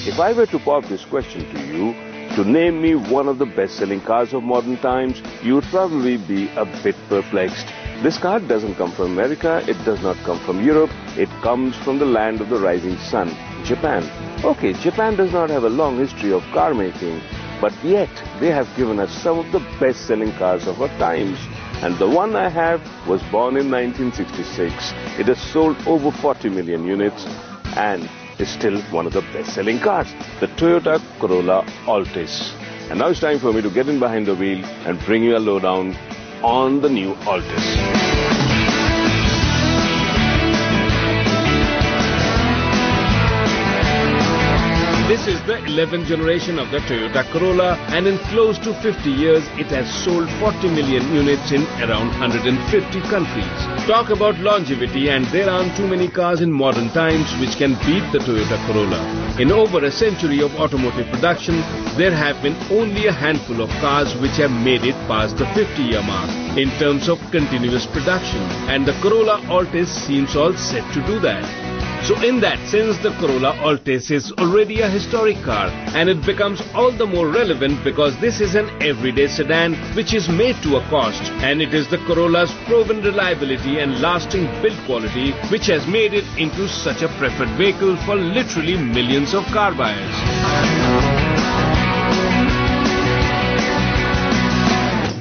If I were to pop this question to you, to name me one of the best-selling cars of modern times, you would probably be a bit perplexed. This car doesn't come from America, it does not come from Europe, it comes from the land of the rising sun, Japan. Okay, Japan does not have a long history of car making, but yet they have given us some of the best-selling cars of our times. And the one I have was born in 1966. It has sold over 40 million units and is still one of the best-selling cars, the Toyota Corolla Altis. And now it's time for me to get in behind the wheel and bring you a lowdown on the new Altis. This is the 11th generation of the Toyota Corolla, and in close to 50 years, it has sold 40 million units in around 150 countries. Talk about longevity, and there aren't too many cars in modern times which can beat the Toyota Corolla. In over a century of automotive production, there have been only a handful of cars which have made it past the 50-year mark in terms of continuous production, and the Corolla Altis seems all set to do that. So in that sense, the Corolla Altis is already a historic car, and it becomes all the more relevant because this is an everyday sedan which is made to a cost, and it is the Corolla's proven reliability and lasting build quality which has made it into such a preferred vehicle for literally millions of car buyers.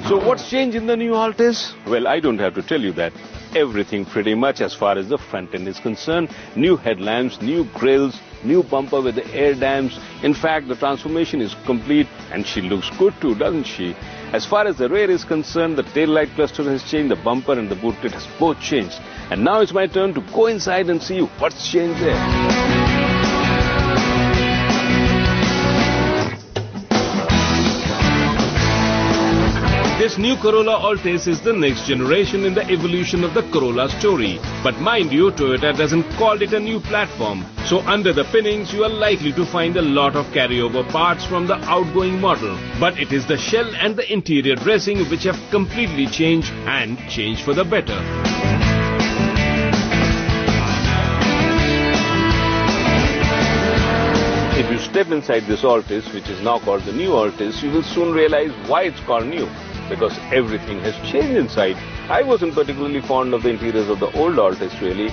So what's changed in the new Altis? Well, I don't have to tell you that. Everything pretty much as far as the front end is concerned. New headlamps, new grills, new bumper with the air dams. In fact, the transformation is complete and she looks good too, doesn't she? As far as the rear is concerned, the tail light cluster has changed, the bumper and the boot lid has both changed. And now it's my turn to go inside and see what's changed there. This new Corolla Altis is the next generation in the evolution of the Corolla story. But mind you, Toyota doesn't call it a new platform. So under the pinnings, you are likely to find a lot of carryover parts from the outgoing model. But it is the shell and the interior dressing which have completely changed, and changed for the better. If you step inside this Altis, which is now called the new Altis, you will soon realize why it's called new. Because everything has changed inside. I wasn't particularly fond of the interiors of the old Altis really.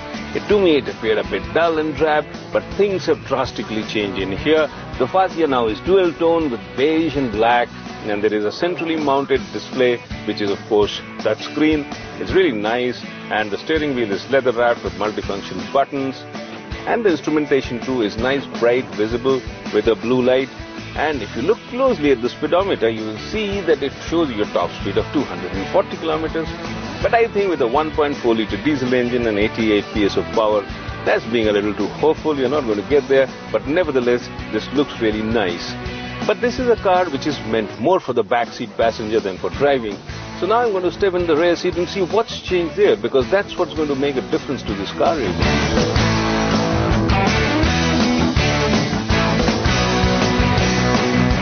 To me it appeared a bit dull and drab, but things have drastically changed in here. The fascia now is dual tone with beige and black, and there is a centrally mounted display which is of course touch screen. It's really nice, and the steering wheel is leather wrapped with multifunction buttons, and the instrumentation too is nice, bright, visible with a blue light. And if you look closely at the speedometer, you will see that it shows you a top speed of 240 kilometers. But I think with a 1.4 litre diesel engine and 88 PS of power, that's being a little too hopeful. You're not going to get there. But nevertheless, this looks really nice. But this is a car which is meant more for the backseat passenger than for driving. So now I'm going to step in the rear seat and see what's changed there, because that's what's going to make a difference to this car really.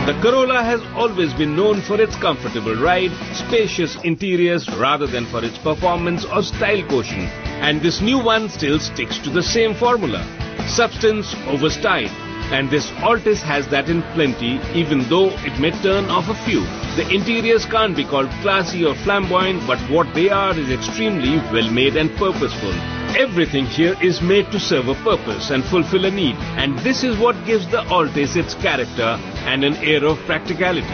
The Corolla has always been known for its comfortable ride, spacious interiors rather than for its performance or style quotient. And this new one still sticks to the same formula. Substance over style. And this Altis has that in plenty, even though it may turn off a few. The interiors can't be called classy or flamboyant, but what they are is extremely well made and purposeful. Everything here is made to serve a purpose and fulfill a need, and this is what gives the Altis its character and an air of practicality.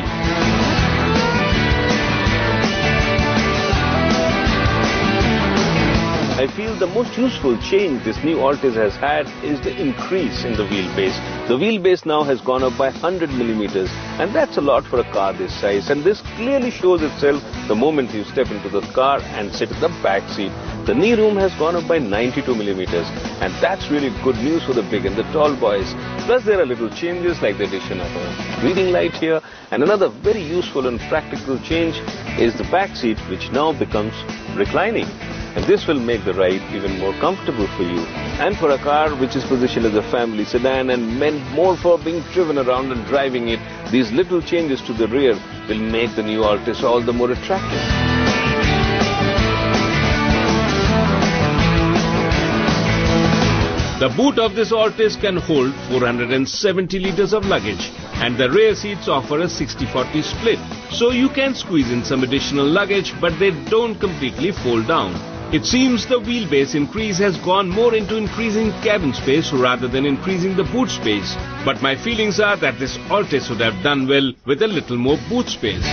I feel the most useful change this new Altis has had is the increase in the wheelbase. The wheelbase now has gone up by 100 millimeters, and that's a lot for a car this size. And this clearly shows itself the moment you step into the car and sit in the back seat. The knee room has gone up by 92 millimeters, and that's really good news for the big and the tall boys. Plus there are little changes like the addition of a reading light here, and another very useful and practical change is the back seat, which now becomes reclining. And this will make the ride even more comfortable for you. And for a car which is positioned as a family sedan and meant more for being driven around and driving it, these little changes to the rear will make the new Altis all the more attractive. The boot of this Altis can hold 470 liters of luggage, and the rear seats offer a 60-40 split. So you can squeeze in some additional luggage, but they don't completely fold down. It seems the wheelbase increase has gone more into increasing cabin space rather than increasing the boot space. But my feelings are that this Altis would have done well with a little more boot space.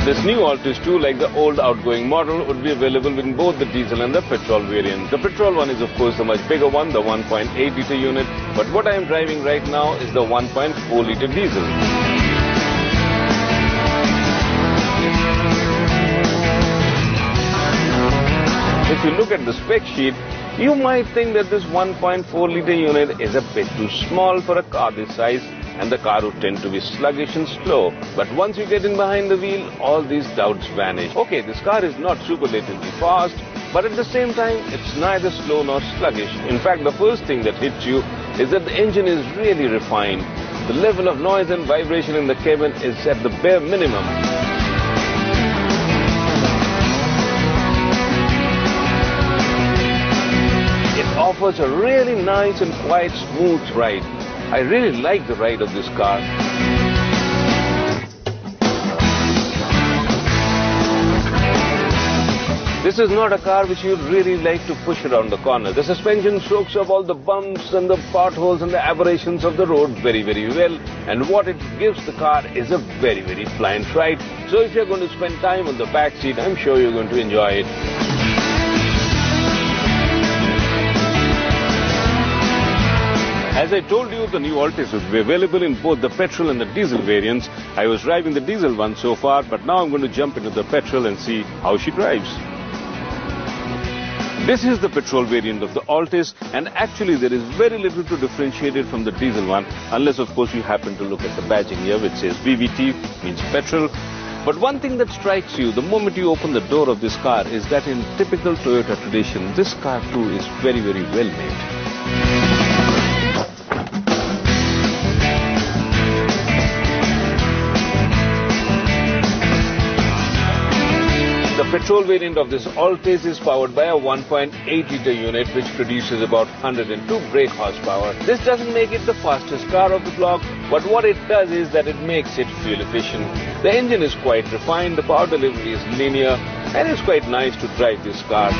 This new Altis too, like the old outgoing model, would be available in both the diesel and the petrol variant. The petrol one is of course the much bigger one, the 1.8 litre unit, but what I am driving right now is the 1.4 litre diesel. If you look at the spec sheet, you might think that this 1.4 litre unit is a bit too small for a car this size, and the car would tend to be sluggish and slow. But once you get in behind the wheel, all these doubts vanish. Okay, this car is not superlatively fast, but at the same time, it's neither slow nor sluggish. In fact, the first thing that hits you is that the engine is really refined. The level of noise and vibration in the cabin is at the bare minimum. It offers a really nice and quiet, smooth ride. I really like the ride of this car. This is not a car which you'd really like to push around the corner. The suspension soaks up all the bumps and the potholes and the aberrations of the road very, very well. And what it gives the car is a very, very pliant ride. So if you're going to spend time on the back seat, I'm sure you're going to enjoy it. As I told you, the new Altis would be available in both the petrol and the diesel variants. I was driving the diesel one so far, but now I'm going to jump into the petrol and see how she drives. This is the petrol variant of the Altis, and actually there is very little to differentiate it from the diesel one, unless of course you happen to look at the badging here, which says VVT, means petrol. But one thing that strikes you the moment you open the door of this car is that in typical Toyota tradition, this car too is very, very well made. The petrol variant of this Altis is powered by a 1.8 litre unit which produces about 102 brake horsepower. This doesn't make it the fastest car of the block, but what it does is that it makes it fuel efficient. The engine is quite refined, the power delivery is linear, and it's quite nice to drive this car.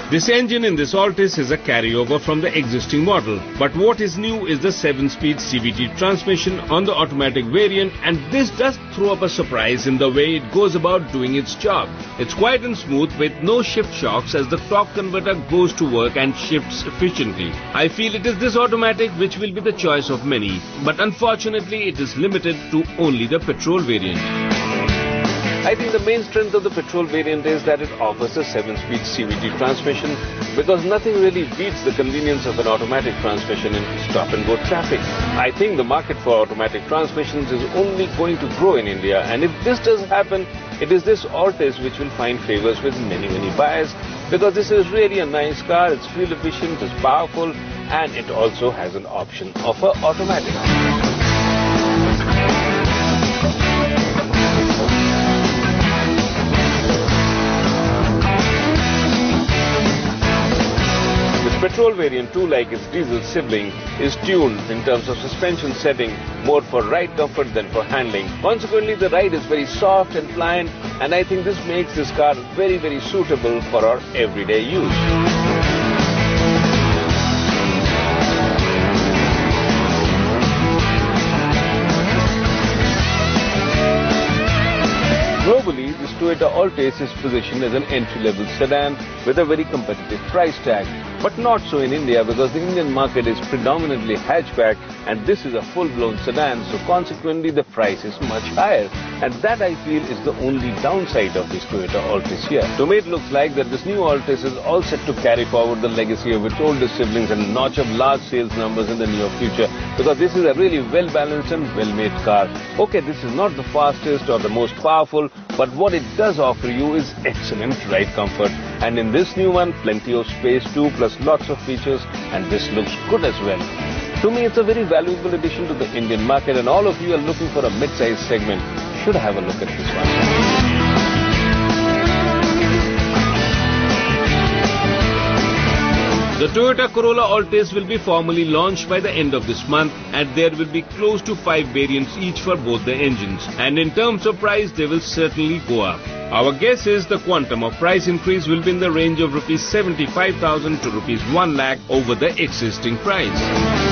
This engine in this Altis is a carryover from the existing model. But what is new is the 7-speed CVT transmission on the automatic variant, and this does throw up a surprise in the way it goes about doing its job. It's quiet and smooth with no shift shocks as the torque converter goes to work and shifts efficiently. I feel it is this automatic which will be the choice of many, but unfortunately it is limited to only the petrol variant. I think the main strength of the petrol variant is that it offers a 7-speed CVT transmission, because nothing really beats the convenience of an automatic transmission in stop-and-go traffic. I think the market for automatic transmissions is only going to grow in India, and if this does happen, it is this Altis which will find favors with many, many buyers, because this is really a nice car, it's fuel efficient, it's powerful, and it also has an option of an automatic. Petrol variant too, like its diesel sibling, is tuned in terms of suspension setting more for ride comfort than for handling. Consequently, the ride is very soft and pliant, and I think this makes this car very, very suitable for our everyday use. Globally, this Toyota Altis is positioned as an entry-level sedan with a very competitive price tag. But not so in India, because the Indian market is predominantly hatchback and this is a full-blown sedan, so consequently the price is much higher. And that, I feel, is the only downside of this Toyota Altis here. To me, it looks like that this new Altis is all set to carry forward the legacy of its older siblings and notch up large sales numbers in the near future, because this is a really well-balanced and well-made car. Okay, this is not the fastest or the most powerful, but what it does offer you is excellent ride comfort. And in this new one, plenty of space too, plus lots of features, and this looks good as well. To me, it's a very valuable addition to the Indian market, and all of you are looking for a mid-size segment should have a look at this one. The Toyota Corolla Altis will be formally launched by the end of this month, and there will be close to 5 variants each for both the engines. And in terms of price, they will certainly go up. Our guess is the quantum of price increase will be in the range of Rs 75,000 to Rs 1 lakh over the existing price.